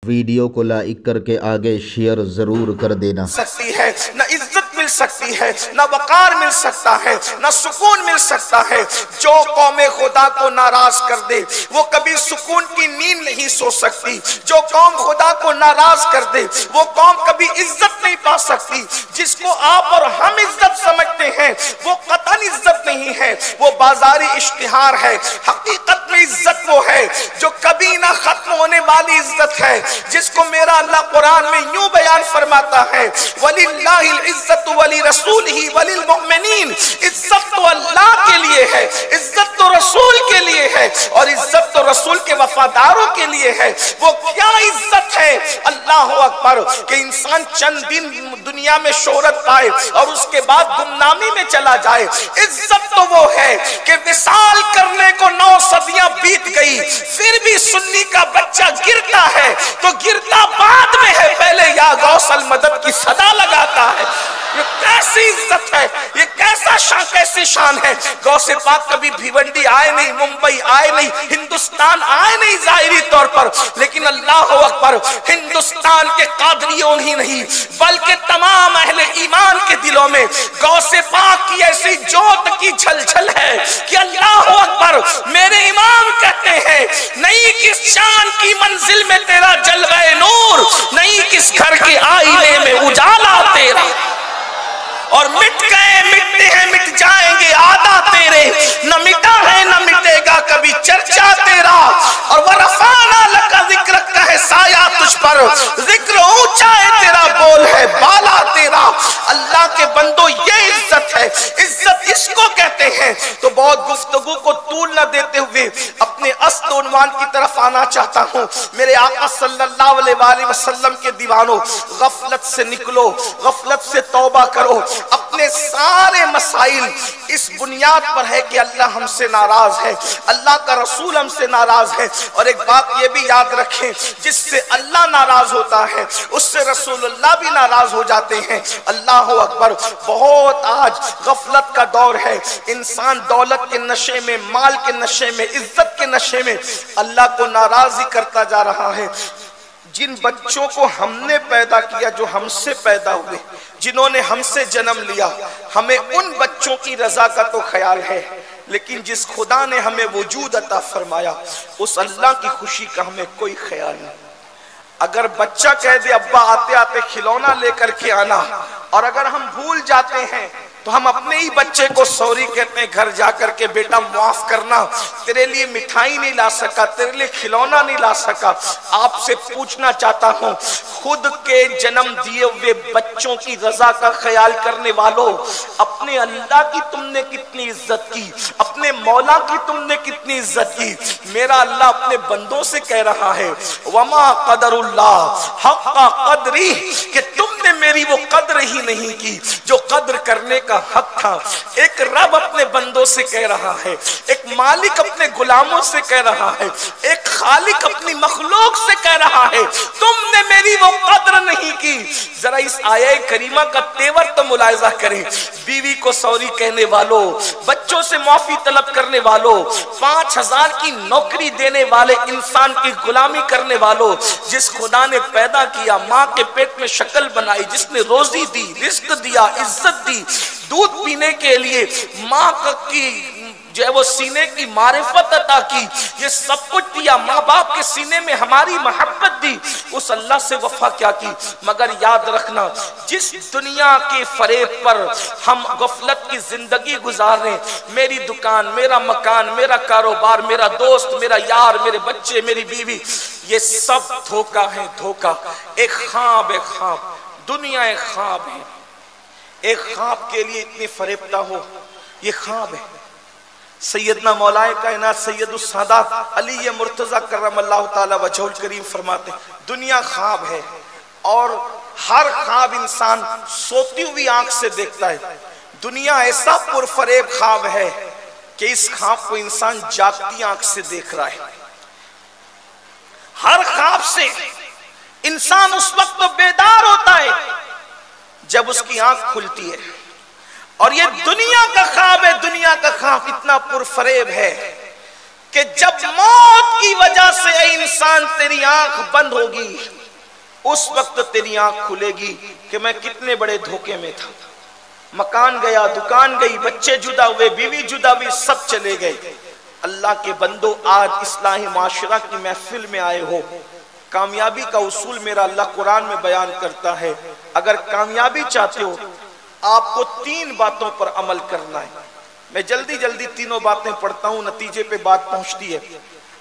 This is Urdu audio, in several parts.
ویڈیو کو لائک کر کے آگے شیئر ضرور کر دینا۔ سکتی ہے نہ عزت مل سکتی ہے، نہ وقار مل سکتا ہے، نہ سکون مل سکتا ہے۔ جو قوم خدا کو ناراض کر دے وہ کبھی سکون کی نیند نہیں سو سکتی۔ جو قوم خدا کو ناراض کر دے وہ قوم کبھی عزت نہیں پا سکتی۔ جس کو آپ اور ہم عزت سمجھتے ہیں وہ قطعاً عزت نہیں ہے، وہ بازاری اشتہار ہے۔ حقیقت میں عزت وہ ہے جو کبھی نہ ختم ہونے والی عزت ہے، جس کو میرا اللہ قرآن میں یوں بیان فرماتا ہے وَلِلَّهِ الْعِزَّةُ وَلِرَسُولِهِ وَلِلْمُؤْمِنِينَ۔ عزت تو اللہ کے لیے ہے، عزت تو رسول کے لیے ہے، اور عزت تو رسول کے وفاداروں کے لیے ہے۔ وہ کیا عزت ہے؟ اللہ اکبر، کہ انسان چند دن دنیا میں شہرت پائے اور اس کے بعد گمنامی میں چلا جائے۔ عزت تو وہ ہے کہ وصال کرنے کو 9 صدیاں بیت گئی، پھر بھی سنی کا بچہ گرتا ہے تو گرتا بعد میں ہے، پہلے یا غوث المدد کی صدا لگاتا ہے۔ یہ کیسی عزت ہے، یہ کیسی شان ہے۔ غوث پاک کبھی بھیونڈی آئے نہیں، ممبئی آئے نہیں، ہندوستان آئے نہیں ظاہری طور پر، لیکن اللہ اکبر، ہندوستان کے قادریوں ہی نہیں بلکہ تمام اہل ایمان کے دلوں میں غوث پاک کی ایسی جوت کی جھلجھل ہے کہ اللہ اکبر، میرے امام کہتے ہیں نہیں کس شان کی منزل میں تیرا جلوہ نور، نہیں کس گھر کے آئینے میں اجالا تیرا، اور مٹ گئے مٹتے ہیں مٹ جائیں گے آدھا تیرے، نہ مٹا ہے نہ مٹے گا کبھی چرچا تیرا، اور وَرَفَعْنَا لَكَ ذِكْرَكَ ہے سایہ تجھ پر، ذکر اونچا ہے تیرا، بول ہے بالا تیرا۔ اللہ کے بندو یہ عزت ہے، عزت اس کو کہتے ہیں۔ تو بہت گفتگو کو طول نہ دیتے ہوئے اپنے اصل عنوان کی طرف آنا چاہتا ہوں۔ میرے آقا صلی اللہ علیہ وآلہ وسلم کے دیوانوں، غفلت سے نکلو، غفلت سے توبہ کرو۔ اپنے سارے مسائل اس بنیاد پر ہے کہ اللہ ہم سے ناراض ہے، اللہ کا رسول ہم سے ناراض ہے، اور ایک بات یہ بھی یاد رکھیں، جس سے اللہ ناراض ہوتا ہے اس سے رسول اللہ بھی ناراض ہو جاتے ہیں۔ اللہ اکبر، بہت آج غفلت کا دور ہے، انسان دولت کے نشے میں، مال کے نشے میں، عزت کے نشے میں اللہ کو ناراض ہی کرتا جا رہا ہے۔ جن بچوں کو ہم نے پیدا کیا، جو ہم سے پیدا ہوئے، جنہوں نے ہم سے جنم لیا، ہمیں ان بچوں کی رضا کا تو خیال ہے، لیکن جس خدا نے ہمیں وجود عطا فرمایا اس اللہ کی خوشی کا ہمیں کوئی خیال نہیں۔ اگر بچہ کہہ دے ابا آتے آتے کھلونا لے کر کے آنا، اور اگر ہم بھول جاتے ہیں تو ہم اپنے ہی بچے کو سوری کہتے ہیں گھر جا کر کے، بیٹا معاف کرنا، تیرے لیے مٹھائی نہیں لا سکا، تیرے لیے کھلونا نہیں لا سکا۔ آپ سے پوچھنا چاہتا ہوں، خود کے جنم دیے ہوئے بچوں کی رضا کا خیال کرنے والوں، اپنے اللہ کی تم نے کتنی عزت کی، اپنے مولا کی تم نے کتنی عزت کی۔ میرا اللہ اپنے بندوں سے کہہ رہا ہے وما قدر اللہ حق قدری، کہ تم نے میری وہ قدر ہی نہیں کی جو قدر کرنے کا حق تھا۔ ایک رب اپنے بندوں سے کہہ رہا ہے، ایک مالک اپنے غلاموں سے کہہ رہا ہے، ایک خالق اپنی مخلوق سے کہہ رہا ہے تم نے میری وہ قدر نہیں کی۔ ذرا اس آیہ کریمہ کا تیور تو ملاحظہ کریں، بیوی کو سوری کہنے والوں، بچوں سے معافی طلب کرنے والوں، 5000 کی نوکری دینے والے انسان کی غلامی کرنے والوں، جس خدا نے پیدا کیا، ماں کے پیٹ میں شکل بنائی، جس نے روزی دی، رزق دیا، عزت دی، دودھ پینے کے لیے ماں کی جو ہے وہ سینے کی معرفت عطا کی، یہ سب کچھ دیا، ماں باپ کے سینے میں ہماری محبت دی، اس اللہ سے وفا کیا کی۔ مگر یاد رکھنا، جس دنیا کے فریب پر ہم غفلت کی زندگی گزار رہے ہیں، میری دکان، میرا مکان، میرا کاروبار، میرا دوست، میرا یار، میرے بچے، میری بیوی، یہ سب دھوکہ ہے، دھوکہ۔ ایک خواب، ایک خواب، دنیا ایک خواب ہے۔ ایک خواب کے لیے اتنی فریبتا ہو، یہ خواب ہے۔ سیدنا مولا کائنات سید السادات علی مرتضی کرم اللہ تعالی وجہہ الکریم فرماتے ہیں دنیا خواب ہے، اور ہر خواب انسان سوتی ہوئی آنکھ سے دیکھتا ہے۔ دنیا ایسا پرفریب خواب ہے کہ اس خواب کو انسان جاگتی آنکھ سے دیکھ رہا ہے۔ ہر خواب سے انسان اس وقت بیدار ہوتا ہے جب اس کی آنکھ کھلتی ہے، اور یہ دنیا کا خواب ہے۔ دنیا کا خواب اتنا پرفریب ہے کہ جب موت کی وجہ سے اے انسان تیری آنکھ بند ہوگی، اس وقت تیری آنکھ کھلے گی کہ میں کتنے بڑے دھوکے میں تھا. مکان گیا، دکان گئی، بچے جدا ہوئے، بیوی جدا ہوئی، سب چلے گئے. اللہ کے بندو، آج اصلاح معاشرہ کی محفل میں آئے ہو. کامیابی کا اصول میرا اللہ قرآن میں بیان کرتا ہے. اگر کامیابی چاہتے ہو آپ کو 3 باتوں پر عمل کرنا ہے. میں جلدی جلدی تینوں باتیں پڑھتا ہوں، نتیجے پہ بات پہنچتی ہے.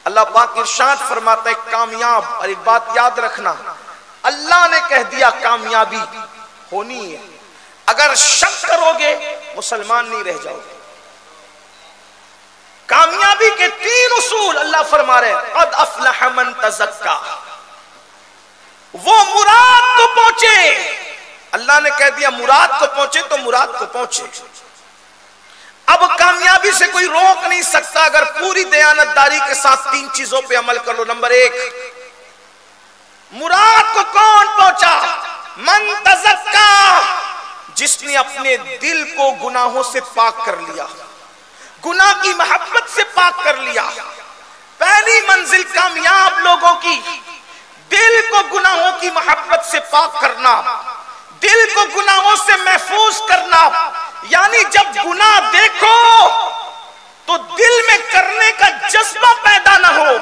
اللہ پاک ارشاد فرماتا ہے کامیاب، اور ایک بات یاد رکھنا، اللہ نے کہہ دیا کامیابی ہونی ہے. اگر شک کرو گے مسلمان نہیں رہ جاؤ گے. کامیابی کے 3 اصول اللہ فرما رہے ہیں. قد افلح من تزکا، وہ مراد کو پہنچے. اللہ نے کہہ دیا مراد کو پہنچے تو مراد کو پہنچے. اب کامیابی سے کوئی روک نہیں سکتا اگر پوری دیانتداری کے ساتھ 3 چیزوں پہ عمل کر لو. نمبر 1، مراد کو کون پہنچا؟ من تزکا، جس نے اپنے دل کو گناہوں سے پاک کر لیا، گناہ کی محبت سے پاک کر لیا. پہلی منزل کامیاب لوگوں کی دل کو گناہوں کی محبت سے پاک کرنا، دل کو گناہوں سے محفوظ کرنا. یعنی جب گناہ دیکھو تو دل میں کرنے کا جذبہ پیدا نہ ہو،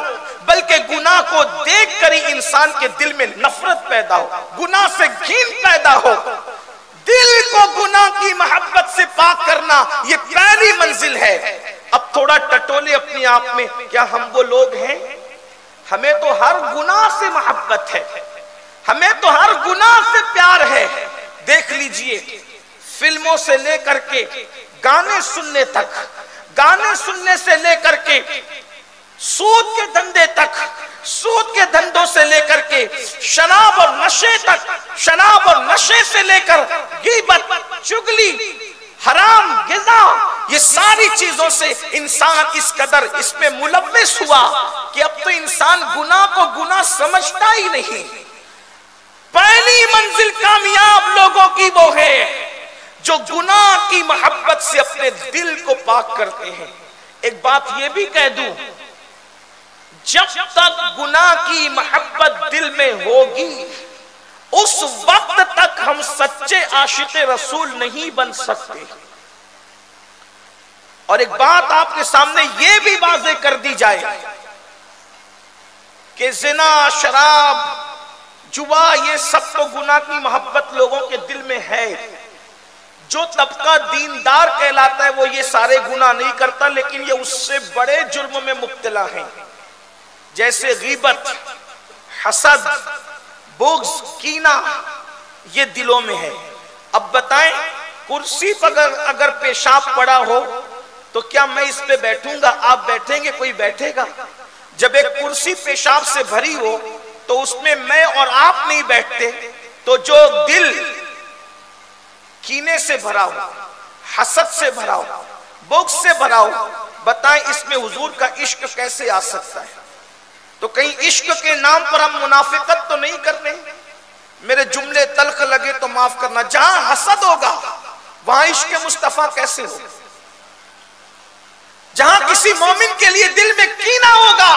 بلکہ گناہ کو دیکھ کر ہی انسان کے دل میں نفرت پیدا ہو، گناہ سے گھن پیدا ہو. دل کو گناہ کی محبت سے پاک کرنا یہ پہلی منزل ہے. اب تھوڑا ٹٹولے اپنے آپ میں، کیا ہم وہ لوگ ہیں؟ ہمیں تو ہر گناہ سے محبت ہے، ہمیں تو ہر گناہ سے پیار ہے. دیکھ لیجئے، فلموں سے لے کر کے گانے سننے تک، گانے سننے سے لے کر کے سود کے دھندے تک، سود کے دھندوں سے لے کر کے شراب اور نشے تک، شراب اور نشے سے لے کر غیبت، چغلی، حرام غذا، یہ ساری چیزوں سے انسان اس قدر اس میں ملوث ہوا کہ اب تو انسان گناہ کو گناہ سمجھتا ہی نہیں. پہلی منزل کامیاب لوگوں کی وہ ہے جو گناہ کی محبت سے اپنے دل کو پاک کرتے ہیں. ایک بات یہ بھی کہہ دوں، جب تک گناہ کی محبت دل میں ہوگی اس وقت تک ہم سچے عاشق رسول نہیں بن سکتے. اور ایک بات آپ کے سامنے یہ بھی واضح کر دی جائے کہ زنا، شراب، جوا، یہ سب تو گناہ کی محبت لوگوں کے دل میں ہے. جو طبقہ دیندار کہلاتا ہے وہ یہ سارے گناہ نہیں کرتا، لیکن یہ اس سے بڑے جرم میں مبتلا ہیں، جیسے غیبت، حسد، بغض، کینہ، یہ دلوں میں ہے. اب بتائیں، کرسی پر اگر پیشاب پڑا ہو تو کیا میں اس پہ بیٹھوں گا؟ آپ بیٹھیں گے؟ کوئی بیٹھے گا؟ جب ایک کرسی پیشاب سے بھری ہو تو اس میں میں اور آپ نہیں بیٹھتے. تو جو دل کینے سے بھرا ہو، حسد سے بھرا ہو، بغض سے بھرا ہو، بتائیں اس میں حضور کا عشق کیسے آ سکتا ہے؟ تو کہیں عشق کے نام پر ہم منافقت تو نہیں کرنے؟ میرے جملے تلخ لگے تو معاف کرنا. جہاں حسد ہوگا وہاں عشق مصطفیٰ کیسے ہوگا؟ جہاں کسی مومن کے لیے دل میں کینہ ہوگا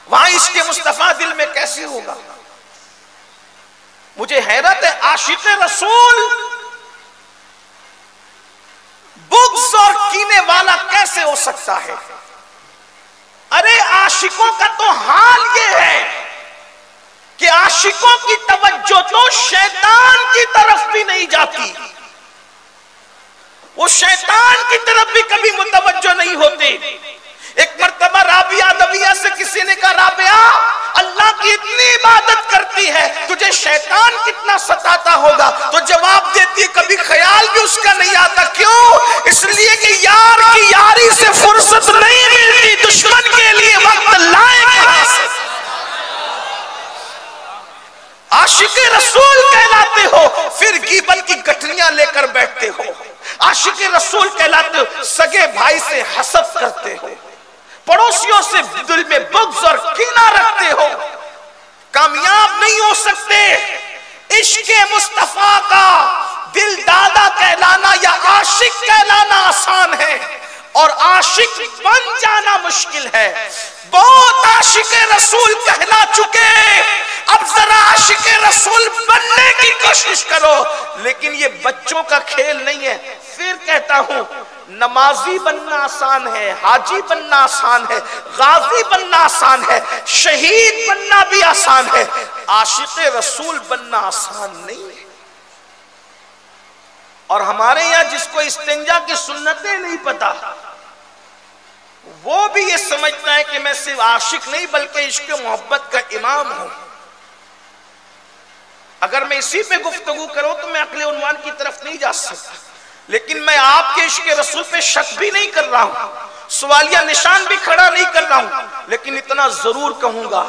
وہاں عشق مصطفیٰ دل میں کیسے ہوگا؟ مجھے حیرت ہے، عاشق رسول بغض اور کینے والا کیسے ہو سکتا ہے؟ ارے عاشقوں کا تو حال یہ ہے کہ عاشقوں کی توجہ تو شیطان کی طرف بھی نہیں جاتی، وہ شیطان کی طرف بھی کبھی متوجہ نہیں ہوتے. ایک مرتبہ رابعہ ادویہ سے کسی نے کہا، رابعہ اللہ کی اتنی عبادت کرتی ہے، تجھے شیطان کتنا ستاتا ہوگا؟ تو جواب دیتی ہے، کبھی خیال بھی اس کا نہیں آتا. کیوں؟ اس لیے کہ یار کی یاری سے فرصت نہیں ملتی، دشمن کے لیے وقت لائے کہاں سے؟ عاشق رسول کہلاتے ہو پھر غیبت کی گٹھلیاں لے کر بیٹھتے ہو. عاشق رسول کہلاتے ہو سگے بھائی سے حسد کرتے ہو، پڑوسیوں سے دل میں بغض اور کینہ رکھتے ہو. کامیاب نہیں ہو سکتے. عشق مصطفیٰ کا دل دادا کہلانا یا عاشق کہلانا آسان ہے، اور عاشق بن جانا مشکل ہے. بہت عاشق رسول کہلا چکے، اب ذرا عاشق رسول بننے کی کوشش کرو. لیکن یہ بچوں کا کھیل نہیں ہے. پھر کہتا ہوں، نمازی بننا آسان ہے، حاجی بننا آسان ہے، غازی بننا آسان ہے، شہید بننا بھی آسان ہے، عاشق رسول بننا آسان نہیں ہے. اور ہمارے یہاں جس کو استنجا کی سنتیں نہیں پتا، وہ بھی یہ سمجھتا ہے کہ میں صرف عاشق نہیں بلکہ عشق محبت کا امام ہوں. اگر میں اسی پہ گفتگو کروں تو میں اگلے عنوان کی طرف نہیں جا سکتا. لیکن میں آپ کے عشق رسول پہ شک بھی نہیں کر رہا ہوں، سوالیہ نشان بھی کھڑا نہیں کر رہا ہوں. لیکن اتنا ضرور کہوں گا،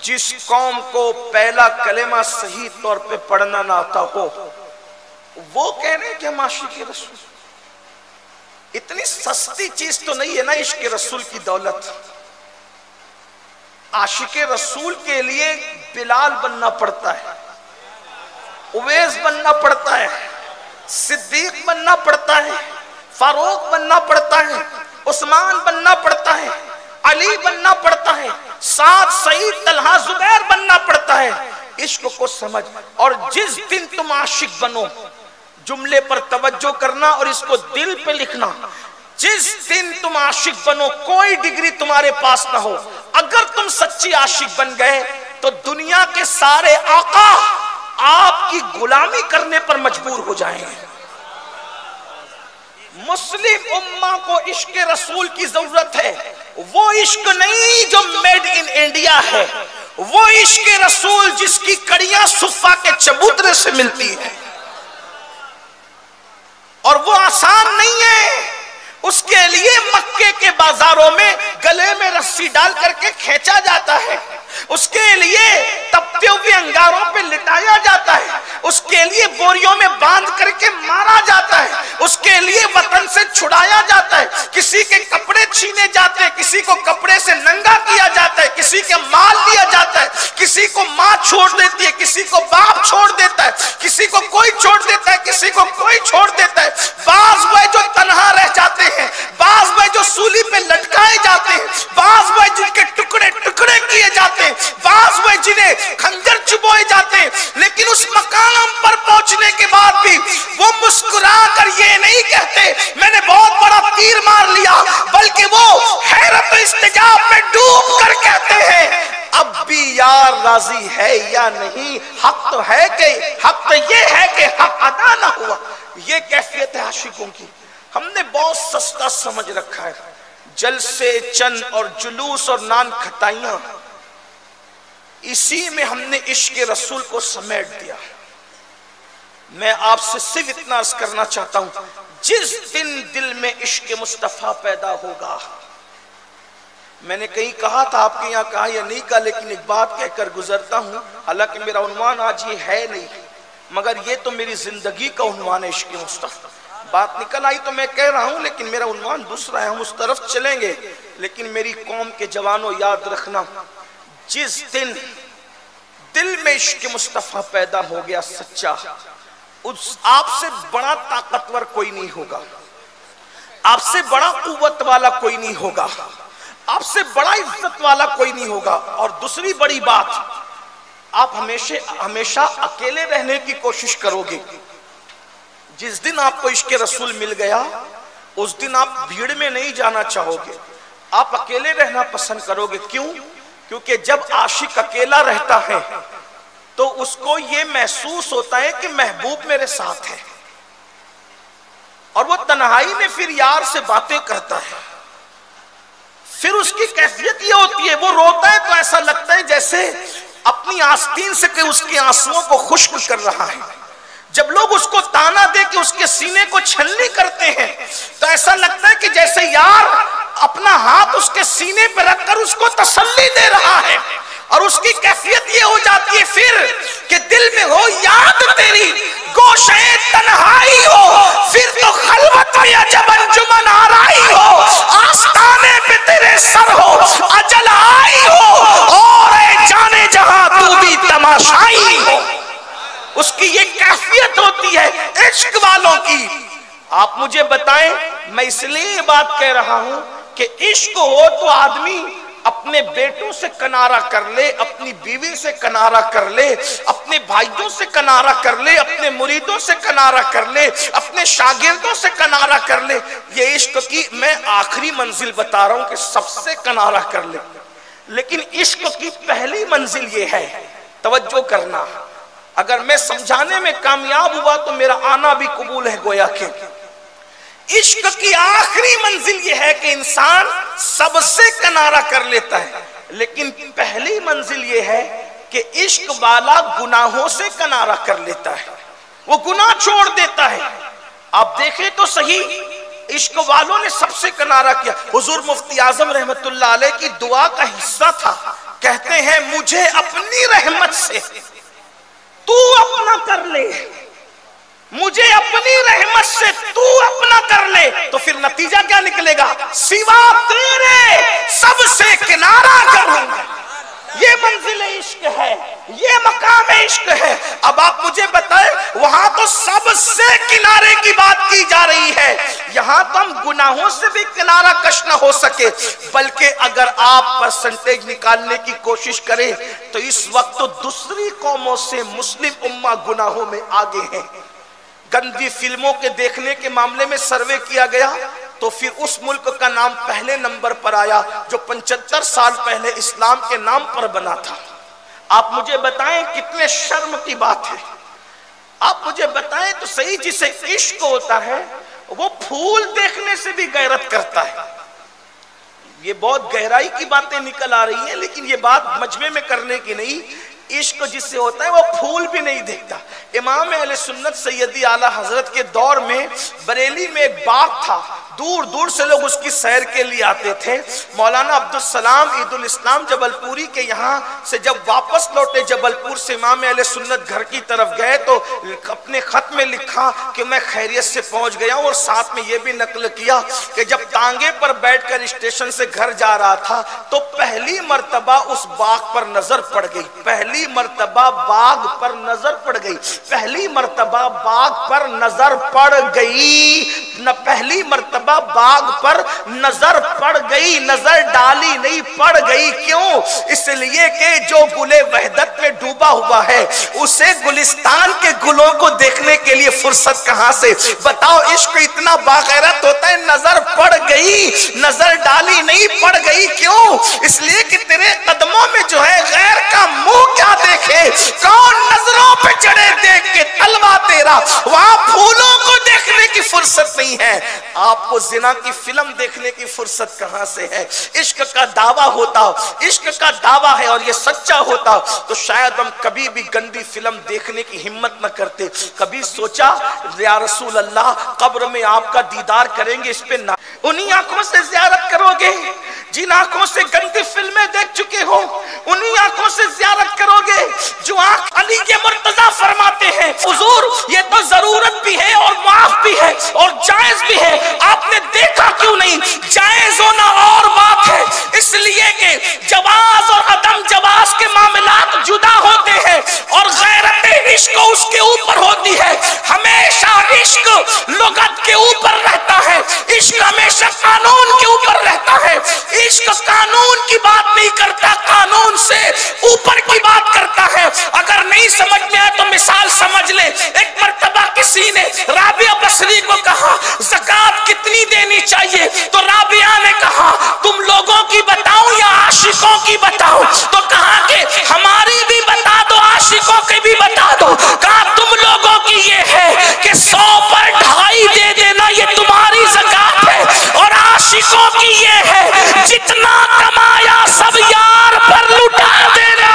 جس قوم کو پہلا کلمہ صحیح طور پہ پڑھنا نہ آتا ہو، وہ کہہ رہے ہیں کہ ہم عاشق رسول. اتنی سستی چیز تو نہیں ہے نا عشق رسول کی دولت. عاشق رسول کے لیے بلال بننا پڑتا ہے، اویس بننا پڑتا ہے، صدیق بننا پڑتا ہے، فاروق بننا پڑتا ہے، عثمان بننا پڑتا ہے، علی بننا پڑتا ہے، سعد، سعید، طلحہ، زبیر بننا پڑتا ہے. عشق کو سمجھ. اور جس دن تم عاشق بنو، جملے پر توجہ کرنا اور اس کو دل پہ لکھنا، جس دن تم عاشق بنو، کوئی ڈگری تمہارے پاس نہ ہو، اگر تم سچی عاشق بن گئے تو دنیا کے سارے آقا آپ کی غلامی کرنے پر مجبور ہو جائیں گے. مسلم امہ کو عشق رسول کی ضرورت ہے. وہ عشق نہیں جو میڈ ان انڈیا ہے، وہ عشق رسول جس کی کڑیاں صفا کے چبوترے سے ملتی ہے. اور وہ آسان نہیں ہے. اس کے لیے مکے کے بازاروں میں گلے میں رسی ڈال کر کے کھینچا جاتا ہے، اس کے لیے تپتے ہوئے انگاروں پہ لٹایا جاتا ہے، اس کے لیے بوریوں میں باندھ کر کے مارا جاتا ہے، اس کے لیے وطن سے چھڑایا جاتا ہے. کسی کے کپڑے چھینے جاتے ہیں، کسی کو کپڑے سے ننگا کیا جاتا ہے، کسی کے مال لیا جاتا ہے، کسی کو ماں چھوڑ دیتی ہے، کسی کو باپ چھوڑ دیتا ہے، کسی کو کوئی چھوڑ دیتا ہے، کسی کو کوئی چھوڑ دیتا ہے. بعض وہ جو تنہا رہ جاتے ہیں، بعض وہ جو سولی پہ لٹکائے جاتے ہیں، بعض وہ جن کے ٹکڑے ٹکڑے کیے جاتے ہیں، بعض وہ جنہیں خنجر چبوئے جاتے ہیں. لیکن اس مقام پر پہنچنے کے بعد بھی وہ مسکرا کر یہ نہیں کہتے میں نے بہت بڑا تیر مار لیا، بلکہ وہ حیرت و استجاب میں ڈوب کر کہتے ہیں اب بھی یار راضی ہے یا نہیں، حق تو ہے کہ حق تو یہ ہے کہ حق ادا نہ ہوا. یہ کیفیت ہے عاشقوں کی. ہم نے بہت سستا سمجھ رکھا ہے. جلسے چند اور جلوس اور نان کھٹائیاں، اسی میں ہم نے عشق رسول کو سمیٹ دیا. میں آپ سے صرف اتنا عرض کرنا چاہتا ہوں، جس دن دل میں عشق مصطفیٰ پیدا ہوگا، میں نے کہیں کہا تھا، آپ کے یہاں کہا یا نہیں کہا، لیکن ایک بات کہہ کر گزرتا ہوں. حالانکہ میرا عنوان آج یہ ہے نہیں، مگر یہ تو میری زندگی کا عنوان ہے عشق مصطفیٰ. بات نکل آئی تو میں کہہ رہا ہوں، لیکن میرا عنوان دوسرا ہے، ہم اس طرف چلیں گے. لیکن میری قوم کے جوانوں یاد رکھنا، جس دن دل میں عشق مصطفیٰ پیدا ہو گیا سچا، آپ سے بڑا طاقتور کوئی نہیں ہوگا، آپ سے بڑا قوت والا کوئی نہیں ہوگا، آپ سے بڑا عزت والا کوئی نہیں ہوگا. اور دوسری بڑی بات، آپ ہمیشہ اکیلے رہنے کی کوشش کرو گے. جس دن آپ کو عشق رسول مل گیا، اس دن آپ بھیڑ میں نہیں جانا چاہو گے، آپ اکیلے رہنا پسند کرو گے. کیوں؟ کیونکہ جب عاشق اکیلا رہتا ہے تو اس کو یہ محسوس ہوتا ہے کہ محبوب میرے ساتھ ہے، اور وہ تنہائی میں پھر یار سے باتیں کرتا ہے. پھر اس کی کیفیت یہ ہوتی ہے، وہ روتا ہے تو ایسا لگتا ہے جیسے اپنی آستین سے کہ اس کے آنسوؤں کو خشک کر رہا ہے. جب لوگ اس کو تانا دے کہ اس کے سینے کو چھلنی کرتے ہیں تو ایسا لگتا ہے کہ جیسے یار اپنا ہاتھ اس کے سینے پہ رکھ کر اس کو تسلی دے رہا ہے. اور اس کی کیفیت یہ ہو جاتی ہے پھر کہ دل میں ہو یاد تیری، گوشے تنہائی ہو، پھر تو خلوت میں عجب انجمن آرائی ہو، آستانے پہ تیرے سر ہو، اجل آئی ہو، اور اے جانے جہاں تو بھی تماشائی ہو. اس کی یہ کیفیت ہوتی ہے عشق والوں کی. آپ مجھے بتائیں، میں اس لیے یہ بات کہہ رہا ہوں کہ عشق ہو تو آدمی اپنے بیٹوں سے کنارہ کر لے، اپنی بیوی سے کنارہ کر لے، اپنے بھائیوں سے کنارہ کر لے، اپنے مریدوں سے کنارہ کر لے، اپنے شاگردوں سے کنارہ کر لے۔ یہ عشق کی میں آخری منزل بتا رہا ہوں کہ سب سے کنارہ کر لے، لیکن عشق کی پہلی منزل یہ ہے، توجہ کرنا، اگر میں سمجھانے میں کامیاب ہوا تو میرا آنا بھی قبول ہے، گویا کہ عشق کی آخری منزل یہ ہے کہ انسان سب سے کنارہ کر لیتا ہے، لیکن پہلی منزل یہ ہے کہ عشق والا گناہوں سے کنارہ کر لیتا ہے، وہ گناہ چھوڑ دیتا ہے۔ آپ دیکھیں تو صحیح، عشق والوں نے سب سے کنارہ کیا۔ حضور مفتی اعظم رحمت اللہ علیہ کی دعا کا حصہ تھا، کہتے ہیں مجھے اپنی رحمت سے تو اپنا کر لے، مجھے اپنی رحمت سے تو اپنا کر لے، تو پھر نتیجہ کیا نکلے گا؟ سوا تیرے سب سے کنارہ کروں گا۔ یہ منزل عشق ہے، یہ مقام عشق ہے۔ اب آپ مجھے بتائیں، وہاں تو سب سے کنارے کی بات کی جا رہی ہے، یہاں تو ہم گناہوں سے بھی کنارہ کش نہ ہو سکے، بلکہ اگر آپ پرسنٹیج نکالنے کی کوشش کریں تو اس وقت تو دوسری قوموں سے مسلم امہ گناہوں میں آگے ہیں۔ گندی فلموں کے دیکھنے کے معاملے میں سروے کیا گیا تو پھر اس ملک کا نام پہلے نمبر پر آیا جو 75 سال پہلے اسلام کے نام پر بنا تھا۔ آپ مجھے بتائیں کتنے شرم کی بات ہے، آپ مجھے بتائیں تو صحیح، جسے عشق ہوتا ہے وہ پھول دیکھنے سے بھی غیرت کرتا ہے۔ یہ بہت گہرائی کی باتیں نکل آ رہی ہیں، لیکن یہ بات مجمع میں کرنے کی نہیں۔ عشق جس سے ہوتا ہے وہ پھول بھی نہیں دیکھتا۔ امام اہل سنت سیدی اعلیٰ حضرت کے دور میں بریلی میں ایک باغ تھا، دور دور سے لوگ اس کی سیر کے لیے آتے تھے۔ مولانا عبدالسلام عید الاسلام جبل پوری کے یہاں سے جب واپس لوٹے جبل پور سے، امام اہل سنت گھر کی طرف گئے تو اپنے خط میں لکھا کہ میں خیریت سے پہنچ گیا ہوں، اور ساتھ میں یہ بھی نقل کیا کہ جب تانگے پر بیٹھ کر اسٹیشن سے گھر جا رہا تھا تو پہلی مرتبہ اس باغ پر نظر پڑ گئی، پہلی مرتبہ باغ پر نظر پڑ گئی، پہلی مرتبہ باغ پر نظر پڑ گئی، نہ پہلی مرتبہ باغ پر نظر پڑ گئی، نظر ڈالی نہیں، پڑ گئی۔ کیوں؟ اس لیے کہ جو گلے وحدت میں ڈوبا ہوا ہے اسے گلستان کے گلوں کو دیکھنے کے لیے فرصت کہاں سے؟ بتاؤ، عشق اتنا باغیرت ہوتا ہے، نظر پڑ گئی، نظر ڈالی نہیں، پڑ گئی۔ کیوں؟ اس لیے کہ تیرے قدموں میں جو ہے غیر کا منہ کیا دیکھے، کون نظروں پہ چڑھے دیکھ کے تلوا تیرا، وہاں پھولوں کو دیکھنے کی فرصت نہیں ہے، آپ کو زنا کی فلم دیکھنے کی فرصت کہاں سے ہے؟ عشق کا دعویٰ ہوتا، عشق کا دعویٰ ہے اور یہ سچا ہوتا تو شاید ہم کبھی بھی گندی فلم دیکھنے کی ہمت نہ کرتے۔ کبھی سوچا یا رسول اللہ قبر میں آپ کا دیدار کریں گے، اس پہ نہ انہی آنکھوں سے زیارت کرو گے جن آنکھوں سے گندی فلمیں دیکھ چکے ہو، انہی آنکھوں سے زیارت کرو گے جو آنکھ علی کے مرتضیٰ فرماتے ہیں حضور یہ تو ضرورت بھی ہے اور معاف بھی ہے اور جائز بھی ہے، آپ نے دیکھا کیوں نہیں؟ جائز ہونا اور بات ہے، اس لیے کہ جواز اور عدم جواز کے معاملات جدا ہوتے ہیں اور غیرت عشق اس کے اوپر ہوتی ہے۔ ہمیشہ عشق لغت کے اوپر رہتا ہے، عشق ہمیشہ قانون کے اوپر رہتا ہے، عشق قانون کی بات نہیں کرتا، قانون سے اوپر کی بات کرتا ہے۔ اگر نہیں سمجھ میں آئے تو مثال سمجھ لیں، ایک مرتبہ کسی نے رابعہ بصری کو کہا زکوٰۃ کتنی دینی چاہیے، تو رابعہ نے کہا تم لوگوں کی بتاؤں یا عاشقوں کی بتاؤں؟ تو کہا کہ ہماری بھی بتا دو، عاشقوں کی بھی بتا دو۔ کہا تم لوگوں کی یہ ہے کہ 100 پر 2.5 دے دینا، یہ تمہاری زکوٰۃ ہے، اور عاشقوں کی یہ ہے جتنا کمایا سب یار پر لٹا دینا۔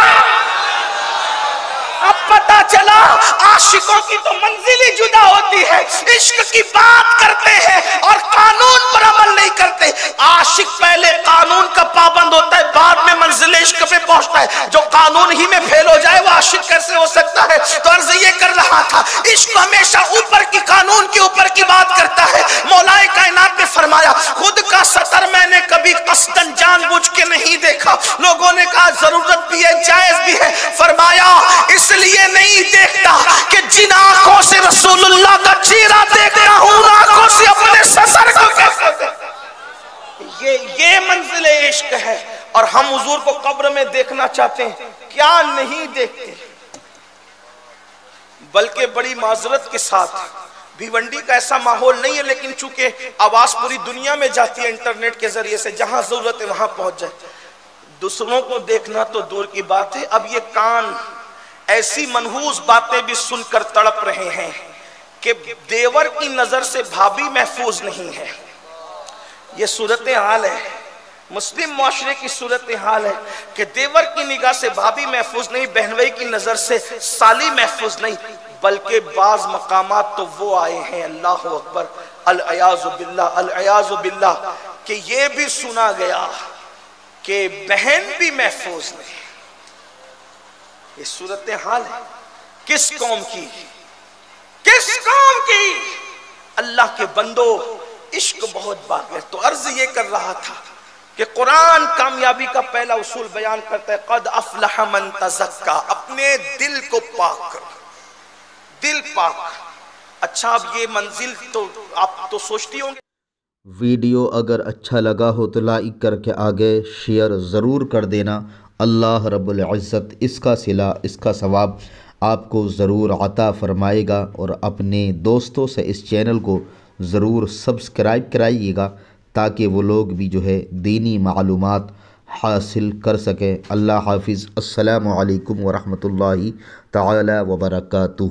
اب پتا چلا عاشقوں کی تو منزل ہی جدا ہوتی ہے، عشق کی بات کرتے ہیں اور قانون پر عمل نہیں کرتے۔ عاشق پہلے قانون کا پابند ہوتا ہے، بعد میں منزل عشق پہ پہنچتا ہے۔ جو قانون ہی میں پھیل ہو جائے وہ عاشق کیسے ہو سکتا ہے؟ تو عرض یہ کر رہا تھا، عشق ہمیشہ اوپر کی قانون کے اوپر کی بات کرتا ہے۔ مولا کائنات نے فرمایا خود کا سطر میں نے کبھی قصدن جان بوجھ کے نہیں دیکھا۔ لوگوں نے کہا ضرورت بھی ہے، جائز بھی ہے۔ فرمایا اس لیے نہیں دیکھتا کہ جن آنکھوں سے رسول اللہ کا چہرہ دیکھتا ہوں ان آنکھوں یہ منزل عشق ہے، اور ہم حضور کو قبر میں دیکھنا چاہتے ہیں، کیا نہیں دیکھتے؟ بلکہ بڑی معذرت کے ساتھ بھیونڈی کا ایسا ماحول نہیں ہے، لیکن چونکہ آواز پوری دنیا میں جاتی ہے انٹرنیٹ کے ذریعے سے، جہاں ضرورت ہے وہاں پہنچ جائے۔ دوسروں کو دیکھنا تو دور کی بات ہے، اب یہ کان ایسی منحوس باتیں بھی سن کر تڑپ رہے ہیں کہ دیور کی نظر سے بھابی محفوظ نہیں ہے۔ یہ صورتحال ہے، مسلم معاشرے کی صورتحال ہے کہ دیور کی نگاہ سے بھابی محفوظ نہیں، بہنوئی کی نظر سے سالی محفوظ نہیں، بلکہ بعض مقامات تو وہ آئے ہیں، اللہ اکبر، العیاذ باللہ، العیاذ باللہ، کہ یہ بھی سنا گیا کہ بہن بھی محفوظ نہیں۔ یہ صورتحال ہے کس قوم کی؟ کس قوم کی؟ اللہ کے بندو، عشق بہت باقی ہے۔ تو عرض یہ کر رہا تھا کہ قرآن کامیابی کا پہلا اصول بیان کرتا ہے، قد افلح من تزکا، اپنے دل کو پاک کرو، دل پاک۔ اچھا، اب یہ منزل تو آپ تو سوچتی ہوں گے۔ ویڈیو اگر اچھا لگا ہو تو لائک کر کے آگے شیئر ضرور کر دینا۔ اللہ رب العزت اس کا صلہ، اس کا ثواب آپ کو ضرور عطا فرمائے گا، اور اپنے دوستوں سے اس چینل کو ضرور سبسکرائب کرائیے گا تاکہ وہ لوگ بھی جو ہے دینی معلومات حاصل کر سکیں۔ اللہ حافظ۔ السلام علیکم ورحمۃ اللہ تعالی وبرکاتہ۔